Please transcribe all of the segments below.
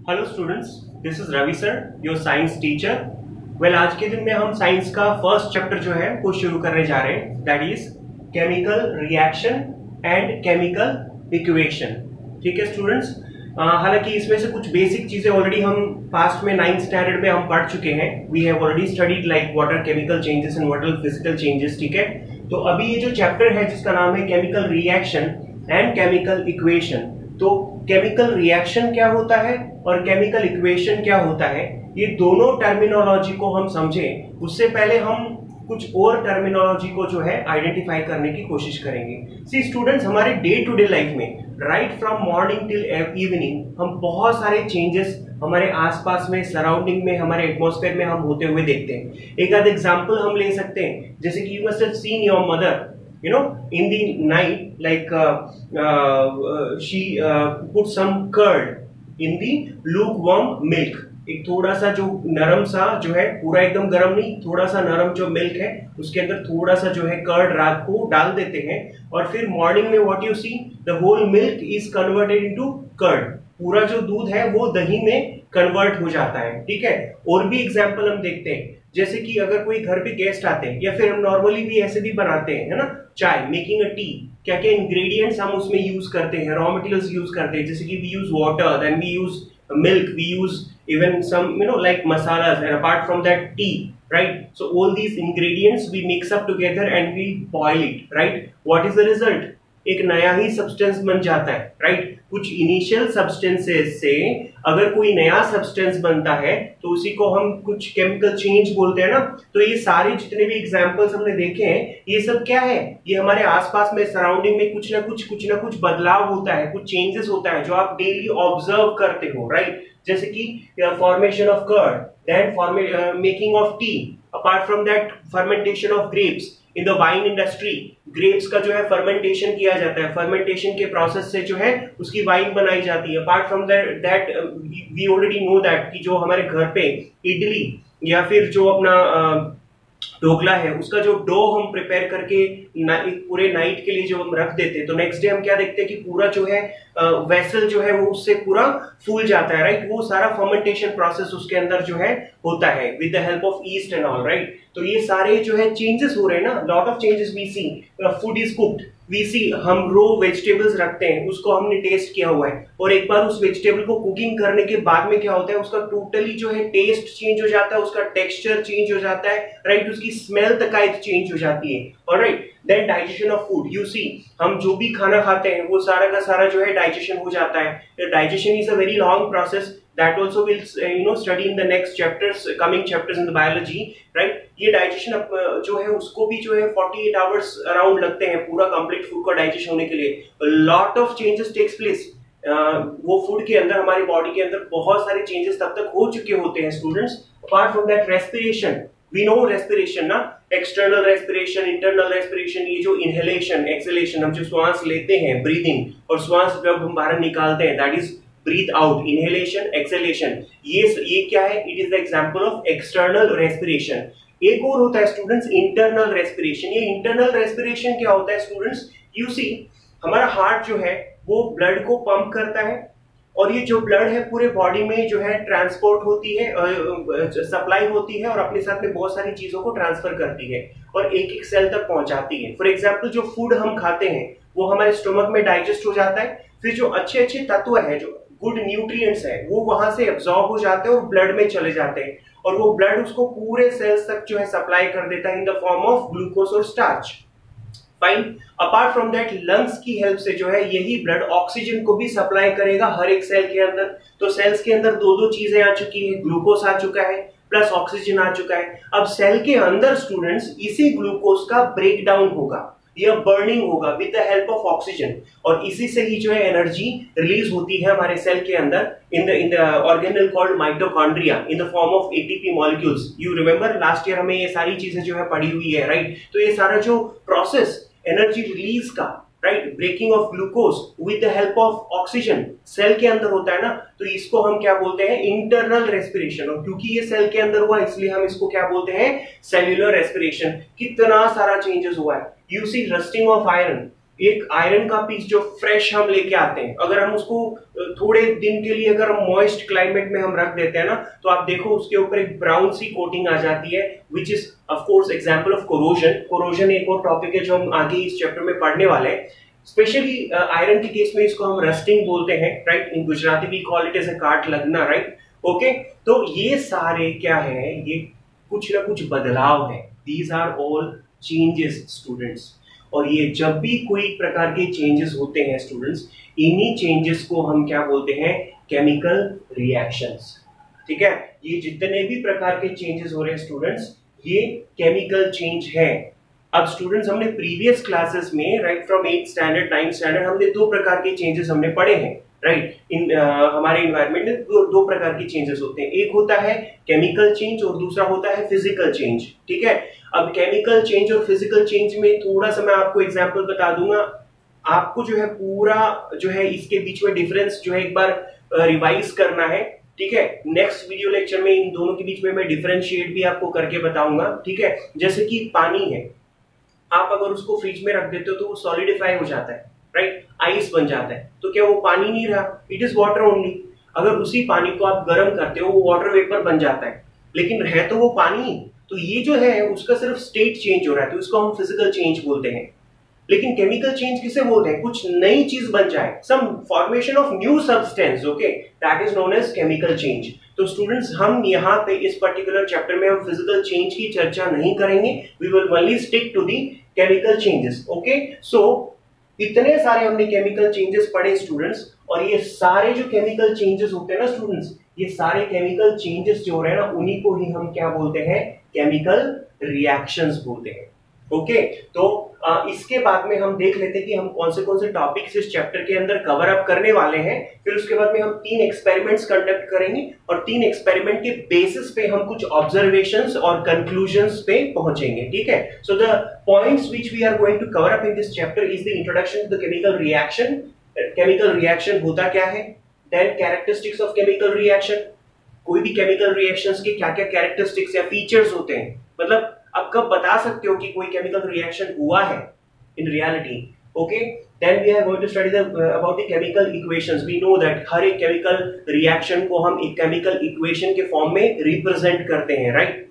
Hello students, this is Ravi sir, your science teacher. Well, आज के दिन में हम साइंस का फर्स्ट चैप्टर जो है वो शुरू करने जा रहे हैं, that is chemical reaction and chemical equation. ठीक है स्टूडेंट्स, हालांकि इसमें से कुछ बेसिक चीजें ऑलरेडी हम पास्ट में 9th स्टैंडर्ड में हम पढ़ चुके हैं। We have already studied like what are chemical changes and what are physical changes. ठीक है, तो अभी ये जो चैप्टर है जिसका नाम है chemical reaction and chemical equation, तो केमिकल रिएक्शन क्या होता है और केमिकल इक्वेशन क्या होता है, ये दोनों टर्मिनोलॉजी को हम समझें उससे पहले हम कुछ और टर्मिनोलॉजी को जो है आइडेंटिफाई करने की कोशिश करेंगे। सी स्टूडेंट्स, हमारे डे टू डे लाइफ में right from morning till evening हम बहुत सारे चेंजेस हमारे आसपास में, सराउंडिंग में, हमारे एटमॉस्फेयर में हम होते हुए देखते हैं। एक आध एग्जांपल हम ले सकते हैं, जैसे कि you must have seen your mother, you know, in the night, like she put some curd in the lukewarm milk. एक थोड़ा सा जो नरम सा जो है, पूरा एकदम गर्म नहीं, थोड़ा सा नरम जो मिल्क है उसके अंदर थोड़ा सा जो है कर्ड रात को डाल देते हैं और फिर मॉर्निंग में what you see, the whole milk is converted into curd. पूरा जो दूध है वो दही में कन्वर्ट हो जाता है। ठीक है, और भी एग्जाम्पल हम देखते हैं, जैसे कि अगर कोई घर पे गेस्ट आते हैं या फिर हम नॉर्मली भी ऐसे भी बनाते हैं, है ना, चाय, मेकिंग अ टी, क्या क्या इंग्रेडिएंट्स हम उसमें यूज करते हैं, रॉ मटेरियल्स यूज करते हैं, जैसे कि we use water, then we use milk, we use even some like masalas, and apart from that tea, right? So all these ingredients we mix up together and we boil it, right? What is the result? एक नया ही substance बन जाता है, right? कुछ initial substances से अगर कोई नया सब्सटेंस बनता है तो उसी को हम कुछ केमिकल चेंज बोलते हैं ना। तो ये सारे जितने भी एग्जांपल्स हमने देखे हैं, ये सब क्या है, ये हमारे आसपास में, सराउंडिंग में कुछ ना कुछ बदलाव होता है, कुछ चेंजेस होता है जो आप डेली ऑब्जर्व करते हो, राइट? जैसे कि formation of curd, then making of tea, apart from that fermentation of grapes in the wine industry. Grapes का जो है फर्मेंटेशन किया जाता है, फर्मेंटेशन के प्रोसेस से जो है उसकी वाइन बनाई जाती है। Apart from that we already know that कि जो हमारे घर पे इडली या फिर जो अपना ढोकला है उसका जो डो हम प्रिपेयर करके पूरे नाइट के लिए जो हम रख देते हैं, तो नेक्स्ट डे हम क्या देखते हैं कि पूरा जो है वेसल जो है वो उससे पूरा फूल जाता है, राइट? वो सारा फर्मेंटेशन प्रोसेस उसके अंदर जो है होता है with the help of east and all, right? तो ये सारे जो है चेंजेस हो रहे हैं ना, lot of changes we see. Food is cooked, we see, हम रो वेजिटेबल्स रखते हैं, उसको हमने टेस्ट किया हुआ है, और एक बार उस वेजिटेबल को कुकिंग करने के बाद में क्या होता है, उसका टोटली जो है टेस्ट चेंज हो जाता है, उसका टेक्सचर चेंज हो जाता है, राइट? उसकी स्मेल तक चेंज हो जाती है, alright? Then digestion of food, you see, हम जो भी खाना खाते हैं वो सारा का सारा जो है डाइजेशन हो जाता है। Digestion is a very long process, that also will study in the next chapters, coming chapters in the biology, right? ये डाइजेशन जो है उसको भी जो है 48 आवर्स अराउंड लगते हैं पूरा कंप्लीट फूड का डाइजेशन होने के लिए। Lot of changes takes place वो फूड के अंदर, हमारी बॉडी के अंदर बहुत सारे चेंजेस तब तक हो चुके होते हैं students. Apart from that respiration, we know respiration ना, एक्सटर्नल रेस्पिरेशन, इंटरनल रेस्पिरेशन, ये जो इनहेलेशन, एक्सहेलेशन, हम जो श्वास लेते हैं, ब्रीदिंग, और श्वास जब हम बाहर निकालते हैं, that is breath out, inhalation, exhalation. ये क्या है? It is the example of external respiration. एक और होता है स्टूडेंट्स इंटरनल रेस्पिरेशन। ये इंटरनल रेस्पिरेशन क्या होता है स्टूडेंट्स? यू सी, हमारा हार्ट जो है वो ब्लड को पंप करता है, और ये जो ब्लड है पूरे बॉडी में जो है ट्रांसपोर्ट होती है, सप्लाई होती है, और अपने साथ में बहुत सारी चीजों को ट्रांसफर करती है और एक एक सेल तक पहुंचाती है। फॉर एग्जाम्पल, जो फूड हम खाते हैं वो हमारे स्टोमक में डाइजेस्ट हो जाता है, फिर जो अच्छे अच्छे तत्व है, जो गुड न्यूट्रिएंट्स है, वो वहां से एब्जॉर्ब हो जाते हैं और ब्लड में चले जाते हैं, और वो ब्लड उसको पूरे सेल्स तक जो है सप्लाई कर देता है in the form of glucose और starch. Fine. Apart from that, lungs की हेल्प से जो है यही ब्लड ऑक्सीजन को भी सप्लाई करेगा हर एक सेल के अंदर। तो सेल्स के अंदर दो चीजें आ चुकी है, ग्लूकोज आ चुका है प्लस ऑक्सीजन आ चुका है। अब सेल के अंदर स्टूडेंट्स इसी ग्लूकोज का ब्रेक डाउन होगा या बर्निंग होगा with the help of oxygen, और इसी से ही जो है एनर्जी रिलीज होती है हमारे सेल के अंदर in the organelle called mitochondria in the form of ATP molecules. You remember last year हमें ये सारी चीजें जो है पढ़ी हुई है, राइट? तो ये सारा जो प्रोसेस एनर्जी रिलीज का, right, breaking of glucose with the help of oxygen cell के अंदर होता है ना, तो इसको हम क्या बोलते हैं? Internal respiration. और क्योंकि ये सेल के अंदर हुआ इसलिए हम इसको क्या बोलते हैं? Cellular respiration. कितना सारा चेंजेस हुआ है, you see, rusting of iron, एक आयरन का पीस जो फ्रेश हम लेके आते हैं, अगर हम उसको थोड़े दिन के लिए अगर मॉइस्ट क्लाइमेट में हम रख देते हैं ना, तो आप देखो उसके ऊपर एक ब्राउन सी कोटिंग आ जाती है, which is of course example of corrosion. Corrosion एक और टॉपिक है जो हम आगे इस चैप्टर में पढ़ने वाले हैं। स्पेशली आयरन के केस में इसको हम रस्टिंग बोलते हैं, right. In Gujarati we call it as a काट लगना, राइट। ओके, तो ये सारे क्या है, ये कुछ ना कुछ बदलाव है। These are all changes students. और ये जब भी कोई प्रकार के चेंजेस होते हैं स्टूडेंट्स, इन्हीं चेंजेस को हम क्या बोलते हैं, केमिकल रिएक्शंस। ठीक है, ये जितने भी प्रकार के चेंजेस हो रहे हैं स्टूडेंट्स, ये केमिकल चेंज है। अब स्टूडेंट्स हमने प्रीवियस क्लासेस में, right, from 8th standard 9th standard, हमने दो प्रकार के चेंजेस हमने पढ़े हैं, राइट। इन हमारे इन्वायरमेंट में दो प्रकार के चेंजेस होते हैं, एक होता है केमिकल चेंज और दूसरा होता है फिजिकल चेंज। ठीक है, अब केमिकल चेंज और फिजिकल चेंज में थोड़ा सा मैं आपको एग्जांपल बता दूंगा। आपको जो है पूरा जो है इसके बीच में डिफरेंस जो है एक बार रिवाइज करना है। ठीक है, नेक्स्ट वीडियो लेक्चर में इन दोनों के बीच में मैं डिफरेंशिएट भी आपको करके बताऊंगा। ठीक है, जैसे कि पानी है, आप अगर उसको फ्रिज में रख देते हो तो वो सॉलिडिफाई हो जाता है, राइट, आइस बन जाता है, तो क्या वो पानी नहीं रहा, इट इज वाटर ओनली। अगर उसी पानी को आप गर्म करते हो, वो वाटर वेपर बन जाता है, लेकिन है तो वो पानी। तो ये जो है उसका सिर्फ स्टेट चेंज हो रहा है, तो इसको हम फिजिकल चेंज बोलते हैं। लेकिन केमिकल चेंज किसे बोलते हैं, कुछ नई चीज बन जाए, some formation of new substance, okay, that is known as chemical change. तो स्टूडेंट्स, हम यहाँ पे इस पर्टिकुलर चैप्टर में हम फिजिकल चेंज की चर्चा नहीं करेंगे, we will only stick to the chemical changes. Okay, so इतने सारे हमने केमिकल चेंजेस पढ़े स्टूडेंट्स, और ये सारे जो केमिकल चेंजेस होते हैं ना स्टूडेंट्स, ये सारे केमिकल चेंजेस जो हो रहे हैं ना, उन्हीं को ही हम क्या बोलते हैं, केमिकल रिएक्शंस बोलते हैं। ओके, तो इसके बाद में हम देख लेते हैं कि हम कौन से टॉपिक्स इस चैप्टर के अंदर कवर अप करने वाले हैं। फिर उसके बाद में हम 3 एक्सपेरिमेंट्स कंडक्ट करेंगे, और 3 एक्सपेरिमेंट के बेसिस पे हम कुछ ऑब्जर्वेशंस और कंक्लूजन्स पे पहुंचेंगे। ठीक है, so the points which we are going to cover up in this chapter is the introduction to the chemical reaction. Chemical reaction होता क्या है, then characteristics of chemical reaction, कोई भी केमिकल रिएक्शंस के क्या क्या कैरेक्टरिस्टिक्स या फीचर्स होते हैं, मतलब आप कब बता सकते हो कि कोई केमिकल रिएक्शन हुआ है in reality. Okay, then we are going to study about the chemical equations. We know that हर एक केमिकल रिएक्शन को हम एक केमिकल इक्वेशन के फॉर्म में रिप्रेजेंट करते हैं, राइट।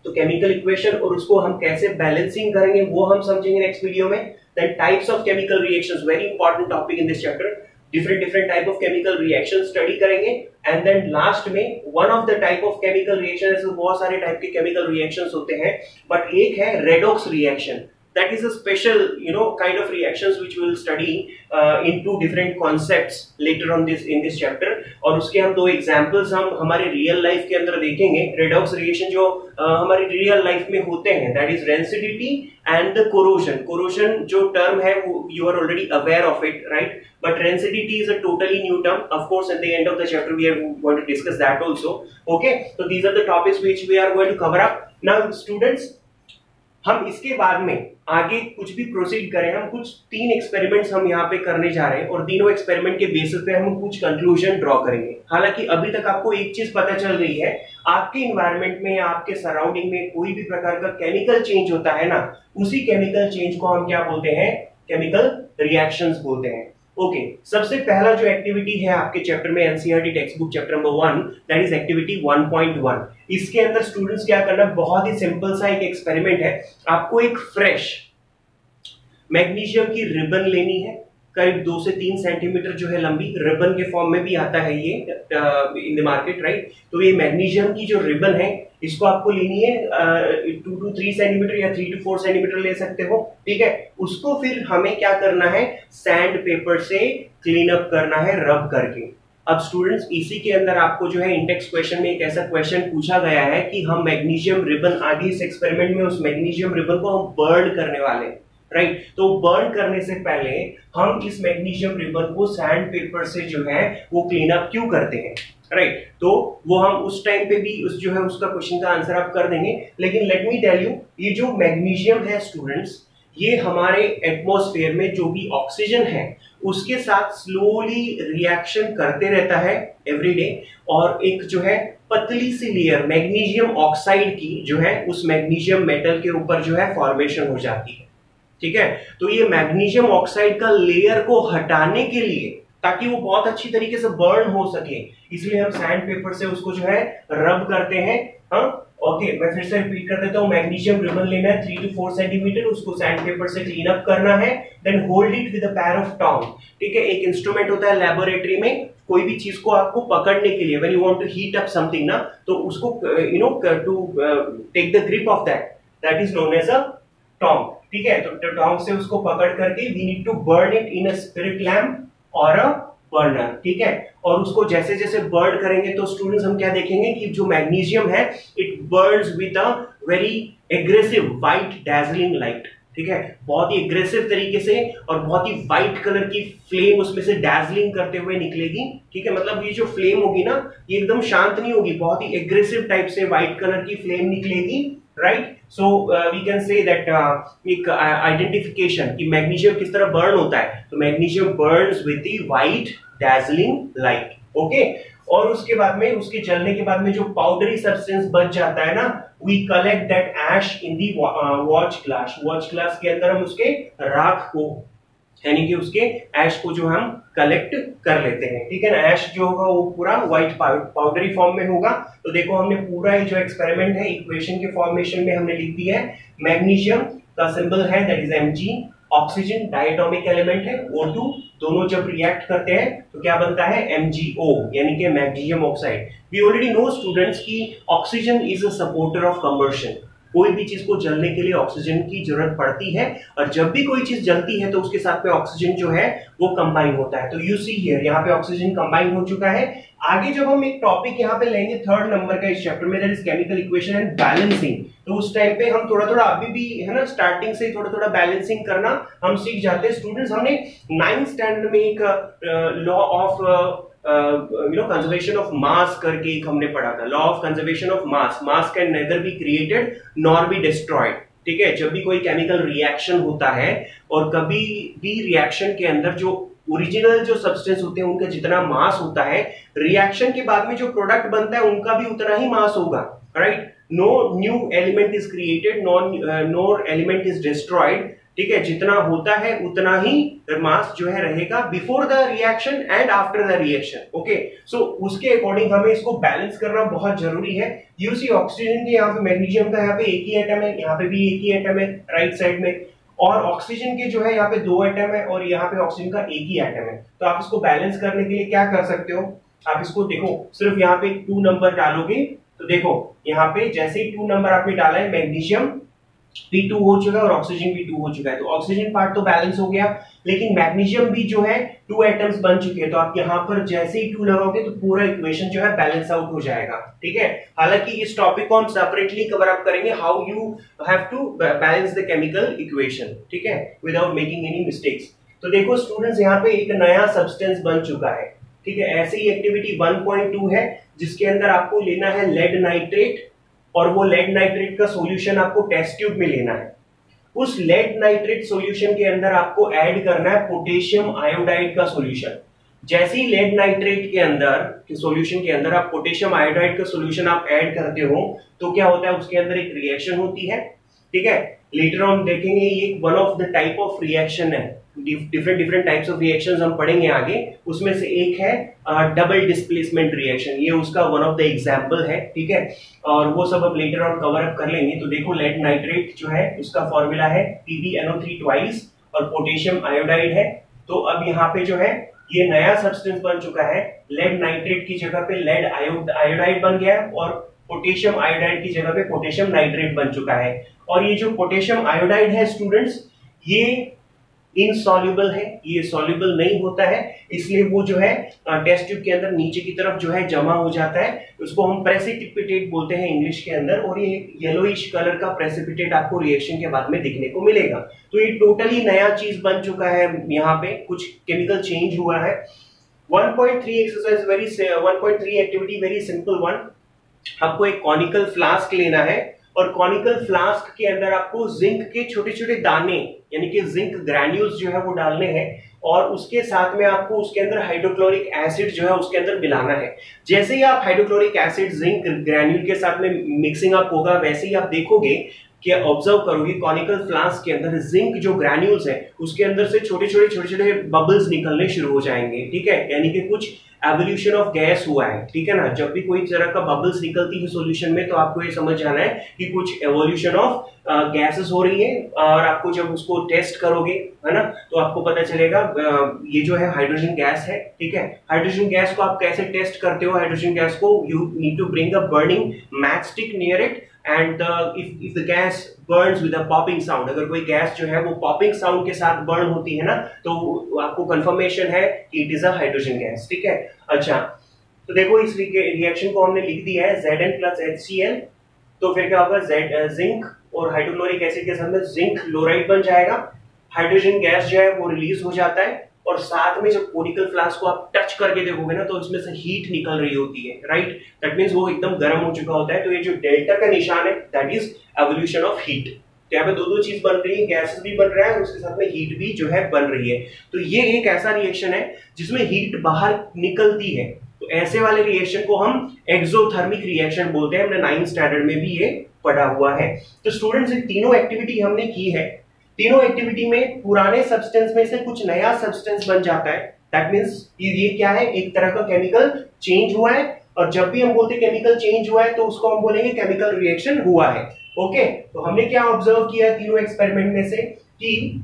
तो केमिकल इक्वेशन और उसको हम कैसे बैलेंसिंग करेंगे वो हम समझेंगे नेक्स्ट वीडियो में। Then types of chemical reactions, very important topic in this chapter. Different type of chemical reaction study करेंगे, एंड देन लास्ट में one of the type of chemical reaction, ऐसे बहुत सारे टाइप के केमिकल रिएक्शंस होते हैं, but एक है redox reaction. That is a special, kind of reactions which we will study in 2 different concepts later on in this chapter. और उसके हम 2 examples हम हमारे real life के अंदर देखेंगे। redox reaction जो हमारे real life में होते हैं, that is rancidity and the corrosion. Corrosion जो term है वो you are already aware of it, right? But rancidity is a totally new term. Of course, at the end of the chapter we are going to discuss that also. Okay, so these are the topics which we are going to cover up. Now, students, हम इसके बाद में आगे कुछ भी proceed करें, हम कुछ 3 एक्सपेरिमेंट्स हम यहाँ पे करने जा रहे हैं, और तीनों एक्सपेरिमेंट के बेसिस पे हम कुछ कंक्लूजन ड्रॉ करेंगे। हालांकि अभी तक आपको एक चीज पता चल रही है, आपके इन्वायरमेंट में, आपके सराउंडिंग में कोई भी प्रकार का केमिकल चेंज होता है ना, उसी केमिकल चेंज को हम क्या बोलते हैं, केमिकल रिएक्शंस बोलते हैं। ओके, सबसे पहला जो एक्टिविटी है आपके चैप्टर में, NCERT text book chapter number 1, that is activity 1.1। इसके अंदर स्टूडेंट्स क्या करना, बहुत ही सिंपल सा एक एक्सपेरिमेंट है। आपको एक फ्रेश मैग्नीशियम की रिबन लेनी है, करीब 2 से 3 सेंटीमीटर जो है लंबी, रिबन के फॉर्म में भी आता है ये इन द मार्केट, राइट। तो ये मैग्नीशियम की जो रिबन है, इसको आपको लेनी है 2 to 3 सेंटीमीटर या 3 to 4 सेंटीमीटर ले सकते हो। ठीक है, उसको फिर हमें क्या करना है, सैंड पेपर से क्लीन अप करना है, रब करके। अब स्टूडेंट्स, इसी के अंदर आपको जो है इंडेक्स क्वेश्चन में एक ऐसा क्वेश्चन पूछा गया है कि हम मैग्नीशियम रिबन, आगे इस एक्सपेरिमेंट में उस मैग्नीशियम रिबन को हम बर्न करने वाले हैं, राइट। तो बर्न करने से पहले हम इस मैग्नीशियम रिबन को सैंड पेपर से जो है वो क्लीन अप क्यों करते हैं, राइट। तो वो हम उस टाइम पे भी उस जो है उसका क्वेश्चन का आंसर आप कर देंगे। लेकिन लेट मी टेल यू, ये जो मैग्नीशियम है स्टूडेंट्स, ये हमारे एटमॉस्फेयर में जो भी ऑक्सीजन है उसके साथ स्लोली रिएक्शन करते रहता है एवरीडे, और एक जो है पतली सी लेयर मैग्नीशियम ऑक्साइड की जो है उस मैग्नीशियम मेटल के ऊपर जो है फॉर्मेशन हो जाती है। ठीक है। तो ये मैग्नीशियम ऑक्साइड का लेयर को हटाने के लिए, ताकि वो बहुत अच्छी तरीके से बर्न हो सके, इसलिए हम सैंड पेपर से उसको जो है रब करते हैं। हाँ, ओके, मैं फिर से रिपीट कर देता हूँ। मैग्नीशियम रिबन लेना है 3 to 4 सेंटीमीटर, उसको सैंड पेपर से क्लीन अप करना है, then hold it with a pair of tong. ठीक है, एक इंस्ट्रूमेंट होता है लेबोरेटरी में, कोई भी चीज को आपको पकड़ने के लिए, when you want to heat up something ना, तो उसको to take the grip of that is known as a tong. ठीक है, तो टॉन्ग से उसको पकड़ करके we need to burn it in a spirit lamp और अ बर्नर। ठीक है, और उसको जैसे जैसे बर्न करेंगे तो स्टूडेंट्स हम क्या देखेंगे कि जो मैग्नीशियम है it Burns with a very aggressive white dazzling light. ठीक है, बहुत ही एग्रेसिव तरीके से और बहुत ही व्हाइट कलर की फ्लेम उसमें से डैजलिंग करते हुए निकलेगी। ठीक है, मतलब ये जो फ्लेम होगी ना, ये एकदम शांत नहीं होगी, बहुत ही एग्रेसिव टाइप से व्हाइट कलर की फ्लेम निकलेगी। Right, so we can say that एक आइडेंटिफिकेशन कि मैग्नीशियम किस तरह बर्न होता है। तो magnesium burns with the white dazzling light. Okay, और उसके बाद में, उसके जलने के बाद में जो पाउडरी सब्सटेंस बच जाता है ना, we collect that ash in the watch glass. Watch glass के अंदर हम उसके राख को, यानी कि उसके ऐश को जो हम कलेक्ट कर लेते हैं। ठीक है ना, ऐश जो होगा वो पूरा व्हाइट पाउडरी फॉर्म में होगा। तो देखो हमने पूरा ये जो एक्सपेरिमेंट है इक्वेशन के फॉर्मेशन में हमने लिख दिया है। मैग्नीशियम का सिंबल है that is Mg, oxygen diatomic element है O2, दोनों जब रिएक्ट करते हैं तो क्या बनता है MgO, यानी कि magnesium oxide. We already know students की oxygen is a supporter of combustion. कोई भी चीज को जलने के लिए ऑक्सीजन की जरूरत पड़ती है, और जब भी कोई चीज जलती है तो उसके साथ में ऑक्सीजन जो है वो कंबाइन होता है। तो यू सी हियर, यहाँ पे ऑक्सीजन कंबाइन हो चुका है। आगे जब हम एक टॉपिक यहाँ पे लेंगे 3rd नंबर का इस चैप्टर में, that is chemical equation and balancing, तो उस टाइम पे हम थोड़ा थोड़ा अभी भी है ना स्टार्टिंग से थोड़ा थोड़ा बैलेंसिंग करना हम सीख जाते हैं। स्टूडेंट्स, हमने 9th स्टैंडर्ड में एक law of conservation of mass करके एक हमने पढ़ा था। Law of conservation of mass can nether be created nor be destroyed. ठीक है, जब भी कोई केमिकल रिएक्शन होता है और कभी भी रिएक्शन के अंदर जो ओरिजिनल जो सब्सटेंस होते हैं उनका जितना मास होता है, रिएक्शन के बाद में जो प्रोडक्ट बनता है उनका भी उतना ही मास होगा। Right, no new element is created, no element is destroyed. ठीक है, जितना होता है उतना ही मास जो है रहेगा before the reaction and after the reaction. Okay, so उसके अकॉर्डिंग हमें इसको बैलेंस करना बहुत जरूरी है। यू सी ऑक्सीजन के यहाँ पे, मैग्नीशियम का यहाँ पे एक ही एटम है, यहाँ पे भी एक ही एटम है राइट साइड में, और ऑक्सीजन के जो है यहाँ पे 2 एटम है और यहाँ पे ऑक्सीजन का एक ही एटम है। तो आप इसको बैलेंस करने के लिए क्या कर सकते हो, आप इसको देखो, सिर्फ यहाँ पे 2 नंबर डालोगे तो देखो यहाँ पे जैसे ही 2 नंबर आपने डाला है, मैग्नीशियम P2 हो चुका है और ऑक्सीजन भी 2 हो चुका है। तो ऑक्सीजन पार्ट तो बैलेंस हो गया, लेकिन मैग्नीशियम भी जो है 2 एटम्स बन चुके हैं। तो आप यहाँ पर जैसे ही 2 लगाओगे तो पूरा इक्वेशन जो है बैलेंस आउट हो जाएगा। ठीक है, हालांकि इस टॉपिक को हम सेपरेटली कवर अप करेंगे, how you have to balance the chemical equation. ठीक है, विदाउट मेकिंग एनी मिस्टेक्स। तो देखो स्टूडेंट्स, यहाँ पे एक नया सब्सटेंस बन चुका है। ठीक है, ऐसे ही एक्टिविटी 1.2 है जिसके अंदर आपको लेना है लेड नाइट्रेट, और वो लेड नाइट्रेट का सॉल्यूशन आपको टेस्ट ट्यूब में लेना है। उस लेड नाइट्रेट सॉल्यूशन के अंदर आपको ऐड करना है पोटेशियम आयोडाइड का सॉल्यूशन। जैसे ही लेड नाइट्रेट के अंदर के सॉल्यूशन के अंदर आप पोटेशियम आयोडाइड का सॉल्यूशन आप ऐड करते हो तो क्या होता है, उसके अंदर एक रिएक्शन होती है। ठीक है, लेटर ऑन देखेंगे, ये one of the type of reaction है। डिफरेंट टाइप्स ऑफ रिएक्शंस हम पढ़ेंगे आगे, उसमें से एक है डबल डिस्प्लेसमेंट रिएक्शन, ये उसका वन ऑफ द एग्जांपल है। ठीक है, और वो सब अब लेटर ऑन कवर अप कर लेंगे। तो देखो लेड नाइट्रेट जो है उसका फॉर्मूला है PbNO3 ट्वाइस और पोटेशियम आयोडाइड है। तो अब यहाँ पे जो है ये नया सब्सटेंस बन चुका है, लेड नाइट्रेट की जगह पे लेड आयोडाइड बन गया है और पोटेशियम आयोडाइड की जगह पे पोटेशियम नाइट्रेट बन चुका है। और ये जो पोटेशियम आयोडाइड है स्टूडेंट्स, ये इनसॉल्युबल है, ये सॉल्युबल नहीं होता है, इसलिए वो जो है टेस्ट ट्यूब के अंदर नीचे की तरफ जो है जमा हो जाता है। उसको हम प्रेसिपिटेट बोलते हैं इंग्लिश के अंदर, और ये येलोइश कलर का प्रेसिपिटेट आपको रिएक्शन के बाद में दिखने को मिलेगा। तो ये टोटली नया चीज बन चुका है, यहाँ पे कुछ केमिकल चेंज हुआ है। 1.3 exercise 1.3 activity very simple one. आपको एक कॉनिकल फ्लास्क लेना है और कॉनिकल फ्लास्क के अंदर आपको जिंक के छोटे छोटे दाने यानी कि जिंक ग्रैन्यूल्स जो है वो डालने हैं, और उसके साथ में आपको उसके अंदर हाइड्रोक्लोरिक एसिड जो है उसके अंदर मिलाना है। जैसे ही आप हाइड्रोक्लोरिक एसिड जिंक ग्रैन्यूल के साथ में मिक्सिंग अप होगा, वैसे ही आप देखोगे कि ऑब्जर्व करोगे कॉनिकल फ्लास्क के अंदर जिंक जो ग्रैन्यूल्स है उसके अंदर से छोटे छोटे बबल्स निकलने शुरू हो जाएंगे, ठीक है, यानी कि कुछ एवोल्यूशन ऑफ गैस हुआ है, ठीक है ना। जब भी कोई तरह का बबल्स निकलती है सॉल्यूशन में तो आपको ये समझ जाना है कि कुछ एवोल्यूशन ऑफ गैसेस हो रही है, और आपको जब उसको टेस्ट करोगे, है ना, तो आपको पता चलेगा ये जो है हाइड्रोजन गैस है, ठीक है। हाइड्रोजन गैस को आप कैसे टेस्ट करते हो? हाइड्रोजन गैस को you need to bring a burning matchstick near it and if the gas burns with a popping sound, अगर कोई गैस जो है वो पॉपिंग साउंड के साथ बर्न होती है ना, तो आपको कंफर्मेशन है कि it is a hydrogen gas, ठीक है। अच्छा, तो देखो इस रिएक्शन को हमने लिख दिया है Zn प्लस HCl, तो फिर क्या होगा, जिंक और हाइड्रोक्लोरिक एसिड के साथ में जिंक क्लोराइड बन जाएगा, हाइड्रोजन गैस जो है वो रिलीज हो जाता है, और साथ में जब कोनिकल फ्लास्क को आप टच करके देखोगे ना तो इसमें से हीट निकल रही होती है, राइट। दैट मींस वो एकदम गर्म हो चुका होता है। तो ये जो डेल्टा का निशान है that is evolution of heat. तो यहाँ पे दो चीज बन रही है, गैसेस भी बन रहा है और उसके साथ में हीट भी जो है बन रही है। तो ये एक ऐसा रिएक्शन है जिसमें हीट बाहर निकलती है, तो ऐसे वाले रिएक्शन को हम एक्सोथर्मिक रिएक्शन बोलते हैं। हमने 9th स्टैंडर्ड में भी ये पढ़ा हुआ है। तो स्टूडेंट्स ये तीनों एक्टिविटी हमने की है, तीनों एक्टिविटी में पुराने सब्सटेंस में से कुछ नया सब्सटेंस बन जाता है। दैट मींस ये क्या है, एक तरह का केमिकल चेंज हुआ है, और जब भी हम बोलते हैं केमिकल चेंज हुआ है तो उसको हम बोलेंगे केमिकल रिएक्शन हुआ है। ओके, तो हमने क्या ऑब्जर्व किया तीनों एक्सपेरिमेंट में से कि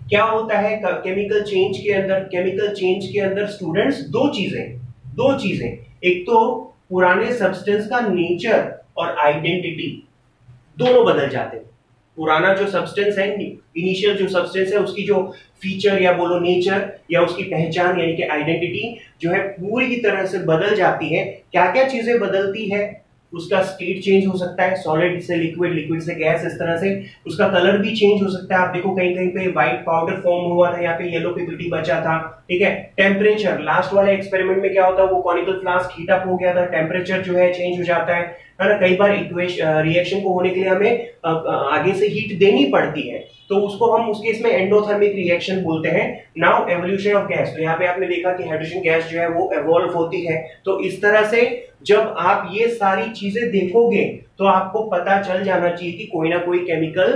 क्या होता है केमिकल चेंज के अंदर। केमिकल चेंज के अंदर स्टूडेंट्स दो चीजें, एक तो पुराने सब्सटेंस का नेचर और आइडेंटिटी दोनों बदल जाते हैं। पुराना जो सब्सटेंस है, इनिशियल जो सब्सटेंस है, उसकी जो फीचर या बोलो नेचर या उसकी पहचान यानी कि आइडेंटिटी जो है पूरी की तरह से बदल जाती है। क्या क्या चीजें बदलती है, उसका स्टेट चेंज हो सकता है, सॉलिड से लिक्विड, लिक्विड से गैस, इस तरह से उसका कलर भी चेंज हो सकता है। आप देखो कहीं कहीं पे व्हाइट पाउडर फॉर्म हुआ था, यहाँ पे येलो पीपीटी बचा था, ठीक है। टेम्परेचर, लास्ट वाले एक्सपेरिमेंट में क्या होता है, वो कॉनिकल फ्लास्क हीट अप हो गया था, टेम्परेचर जो है चेंज हो जाता है ना। कई बार रिएक्शन को होने के लिए हमें आगे से हीट देनी पड़ती है, तो उसको हम उसके इसमें एंडोथर्मिक रिएक्शन बोलते हैं। नाउ एवोल्यूशन ऑफ गैस, तो यहाँ पे आपने देखा कि हाइड्रोजन गैस जो है वो एवॉल्व होती है। तो इस तरह से जब आप ये सारी चीजें देखोगे तो आपको पता चल जाना चाहिए कि कोई ना कोई केमिकल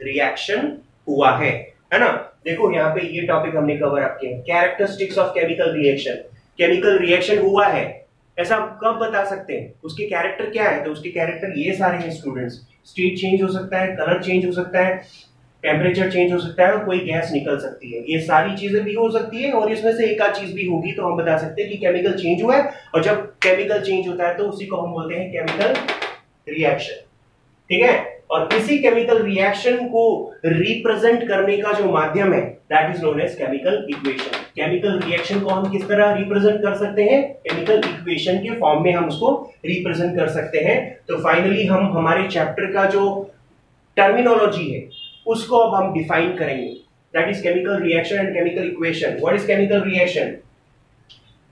रिएक्शन हुआ है ना। देखो यहाँ पे ये टॉपिक हमने कवर अप किया, characteristics of chemical reaction. Chemical reaction हुआ है ऐसा कब बता सकते हैं, उसके कैरेक्टर क्या है, तो उसके कैरेक्टर ये सारे हैं स्टूडेंट्स। स्टेट चेंज हो सकता है, कलर चेंज हो सकता है, टेम्परेचर चेंज हो सकता है, और कोई गैस निकल सकती है। ये सारी चीजें भी हो सकती है, और इसमें से एक आध चीज भी होगी तो हम बता सकते हैं कि केमिकल चेंज हुआ है। और जब केमिकल चेंज होता है तो उसी को हम बोलते हैं केमिकल रिएक्शन, ठीक है। और इसी केमिकल रिएक्शन को रिप्रेजेंट करने का जो माध्यम है that is known as chemical equation. Chemical reaction को हम किस तरह रिप्रेजेंट कर सकते हैं, केमिकल इक्वेशन के फॉर्म में हम उसको रिप्रेजेंट कर सकते हैं। तो फाइनली हम हमारे चैप्टर का जो टर्मिनोलॉजी है उसको अब हम डिफाइन करेंगे, that is chemical reaction and chemical equation. What is chemical reaction?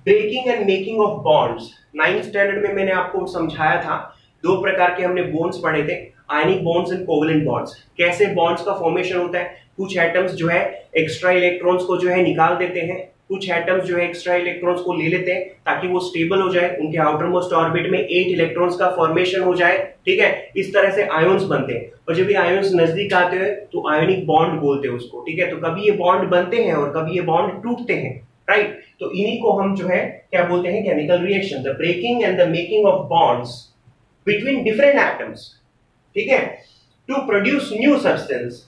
Breaking and making of bonds. 9th standard में मैंने आपको समझाया था, दो प्रकार के हमने बॉन्ड्स पढ़े थे, आयनिक बॉन्ड्स एंड कोवेलेंट बॉन्ड्स। कैसे बॉन्ड्स का फॉर्मेशन होता है, कुछ एटम्स जो है एक्स्ट्रा इलेक्ट्रॉन्स को जो है निकाल देते हैं, कुछ एटम्स जो है एक्स्ट्रा इलेक्ट्रॉन्स को ले लेते हैं ताकि वो स्टेबल हो जाए, उनके आउटर मोस्ट ऑर्बिट में 8 इलेक्ट्रॉन्स का फॉर्मेशन हो जाए, ठीक है। इस तरह से आयोन्स बनते हैं, और जब ये आयोन्स नजदीक आते हैं तो आयोनिक बॉन्ड बोलते हैं उसको, ठीक है। तो कभी ये बॉन्ड बनते हैं और कभी ये बॉन्ड टूटते हैं, राइट। तो इन्हीं को हम जो है क्या बोलते हैं, chemical reaction. The breaking and the making of bonds between different atoms, ठीक है, टू प्रोड्यूस न्यू सब्सटेंस।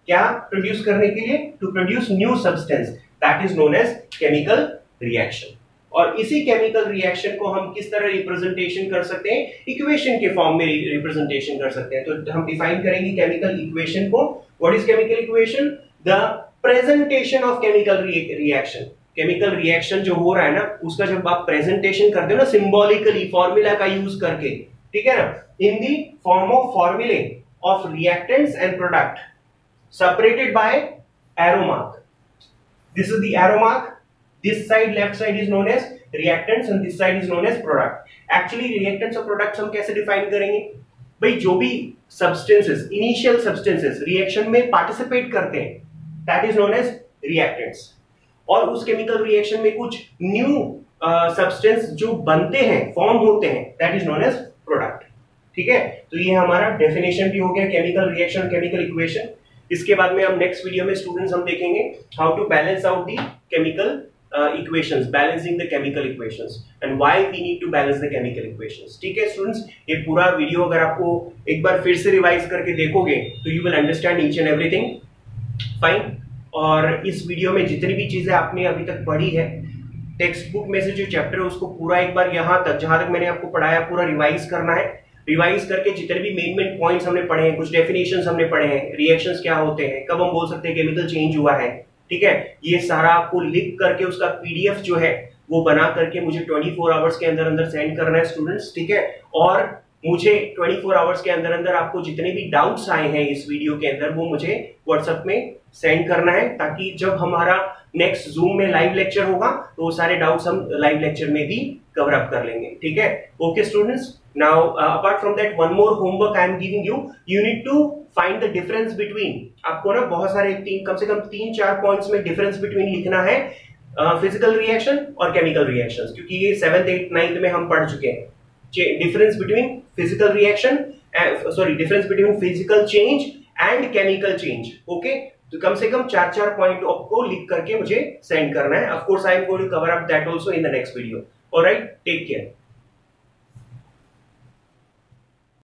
क्या प्रोड्यूस करने के लिए? To produce new substance, that is known as chemical reaction. और इसी केमिकल रिएक्शन को हम किस तरह रिप्रेजेंटेशन कर सकते हैं, इक्वेशन के फॉर्म में रिप्रेजेंटेशन कर सकते हैं। तो हम डिफाइन करेंगे केमिकल इक्वेशन को। What is chemical equation? The presentation of chemical reaction. Chemical reaction जो हो रहा है ना उसका जब आप प्रेजेंटेशन करते हो ना सिंबॉलिकली, फॉर्मूला का यूज करके, ठीक है ना, इन दी फॉर्म ऑफ फॉर्मूले of reactants and product separated by arrow mark. This is the arrow mark. This side, left side is known as reactants and this side is known as product. Actually reactants और products हम कैसे define करेंगे भाई? जो भी substances, initial substances reaction में participate करते हैं that is known as reactants, और उस chemical reaction में कुछ new substance जो बनते हैं, form होते हैं that is known as product. ठीक है, तो ये हमारा डेफिनेशन भी हो गया केमिकल रिएक्शन, केमिकल इक्वेशन। इसके बाद में हम नेक्स्ट वीडियो में स्टूडेंट्स हम देखेंगे how to balance out the chemical equations, balancing the chemical equations and why we need to balance the chemical equations। ठीक है स्टूडेंट्स, ये पूरा वीडियो अगर आपको एक बार फिर से रिवाइज करके देखोगे तो you will understand each and everything fine. और इस वीडियो में जितनी भी चीजें आपने अभी तक पढ़ी है, टेक्स्ट बुक में से जो चैप्टर है उसको पूरा एक बार यहाँ तक जहां तक मैंने आपको पढ़ाया पूरा रिवाइज करना है। रिवाइज करके जितने भी मेन पॉइंट्स हमने पढ़े हैं, कुछ डेफिनेशंस हमने पढ़े हैं, रिएक्शंस क्या होते हैं, कब हम बोल सकते हैं केमिकल चेंज हुआ है, ठीक है, ये सारा आपको लिख करके उसका पीडीएफ जो है वो बना करके मुझे 24 आवर्स के अंदर अंदर सेंड करना है स्टूडेंट्स। ठीक है, और मुझे 24 आवर्स के अंदर अंदर आपको जितने भी डाउट्स आए हैं इस वीडियो के अंदर वो मुझे व्हाट्सएप में सेंड करना है, ताकि जब हमारा नेक्स्ट जूम में लाइव लेक्चर होगा तो वो सारे डाउट्स हम लाइव लेक्चर में भी कवर अप कर लेंगे। ठीक है, okay students, now apart from that one more homework I am giving you, you need to find the difference between, आपको ना बहुत सारे कम से कम 3-4 पॉइंट्स में डिफरेंस बिटवीन लिखना है फिजिकल रिएक्शन और केमिकल रिएक्शंस, क्योंकि ये 7th 8th 9th में हम पढ़ चुके हैं। Difference between physical reaction, difference between physical change and chemical change. Okay, तो कम से कम 4-4 पॉइंट आपको लिख करके मुझे सेंड करना है। Of course I am going to cover up that also in the next video. Alright, take care.